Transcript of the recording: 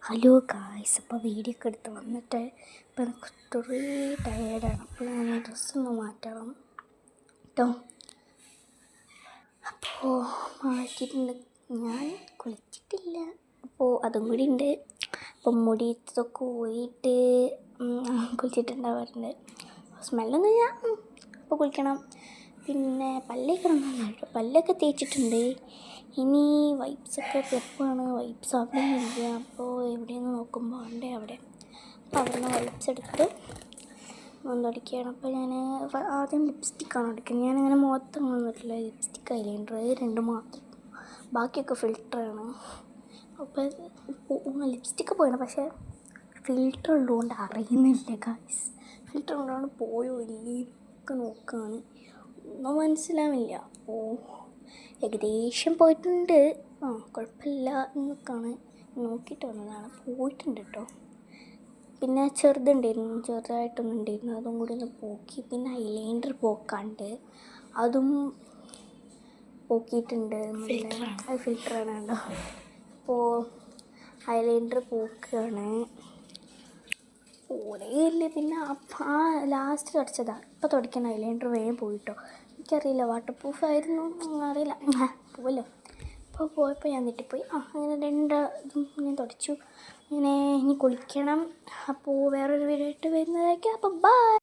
Hello guys, അപ്പോൾ video ഒക്കെ എടുത്ത് വന്നിട്ട് ഇപ്പം എനിക്ക് ഒത്തിരി ടയേർഡാണ്. അപ്പോൾ ഞാൻ ഡ്രസ്സൊന്ന് മാറ്റണം കേട്ടോ. അപ്പോൾ മാറ്റിയിട്ടുണ്ട്, ഞാൻ കുളിച്ചിട്ടില്ല, അപ്പോൾ അതും കൂടി ഉണ്ട്. അപ്പം മുടിയത്തൊക്കെ പോയിട്ട് കുളിച്ചിട്ടുണ്ടാവാറുണ്ട്. സ്മെല്ലൊന്നും ഞാൻ അപ്പോൾ കുളിക്കണം. പിന്നെ പല്ലൊക്കെ നന്നായിട്ട് പല്ലൊക്കെ തേച്ചിട്ടുണ്ട്. ഇനി വൈപ്സൊക്കെ ക്ലിപ്പാണ്, വൈപ്സ് അവിടെ ഇല്ല. അപ്പോൾ എവിടെയെന്ന് നോക്കുമ്പോൾ അവിടെ അപ്പോൾ അവിടെ നിന്ന് വൈപ്സ് എടുത്ത് ഒന്നടിക്കുകയാണ്. അപ്പോൾ ഞാൻ ആദ്യം ലിപ്സ്റ്റിക്കാണ് അടിക്കുന്നത്. ഞാനിങ്ങനെ മുഖത്തൊന്നും വരില്ല, ലിപ്സ്റ്റിക്ക് ഐലൈനർ രണ്ട് മാത്രം, ബാക്കിയൊക്കെ ഫിൽറ്ററാണ്. അപ്പോൾ ലിപ്സ്റ്റിക്ക് പോയാണ്, പക്ഷേ ഫിൽറ്റർ ഉള്ളതുകൊണ്ട് അറിയുന്നില്ല ഗായ്സ്. ഫിൽറ്റർ ഉള്ളതുകൊണ്ട് പോയോ ഇല്ലേ ഒക്കെ നോക്കുകയാണ്, ഒന്നും മനസ്സിലാവില്ല. അപ്പോൾ ഏകദേശം പോയിട്ടുണ്ട്, കുഴപ്പമില്ല എന്നൊക്കെയാണ് നോക്കിയിട്ട് വന്നതാണ്. പോയിട്ടുണ്ട് കേട്ടോ. പിന്നെ ചെറുതായിട്ടൊന്നും അതും കൂടി ഒന്ന് പോക്കി. പിന്നെ ഐലൈനർ പോക്കാണ്ട്, അതും പോക്കിയിട്ടുണ്ട്. അത് ഫിൽറ്ററാണ് കേട്ടോ. അപ്പോൾ ഐലൈനർ പോക്കുകയാണ്. പോലെയില്ല. പിന്നെ ആ ലാസ്റ്റ് തുടച്ചതാണ്, ഇപ്പോൾ തുടയ്ക്കുന്ന ഐലൈനർ വേഗം പോയിട്ടോ. എനിക്കറിയില്ല, വാട്ടർ പ്രൂഫ് ആയിരുന്നു, അറിയില്ല, പോവല്ലോ. അപ്പോൾ പോയപ്പോൾ ഞാൻ തെറ്റിപ്പോയി. അങ്ങനെ ഇതും ഞാൻ തുടച്ചു. ഇനി കുളിക്കണം. അപ്പോൾ വേറൊരു വീഡിയോ ആയിട്ട് വരുന്നതായിരിക്കും. അപ്പോൾ ബൈ.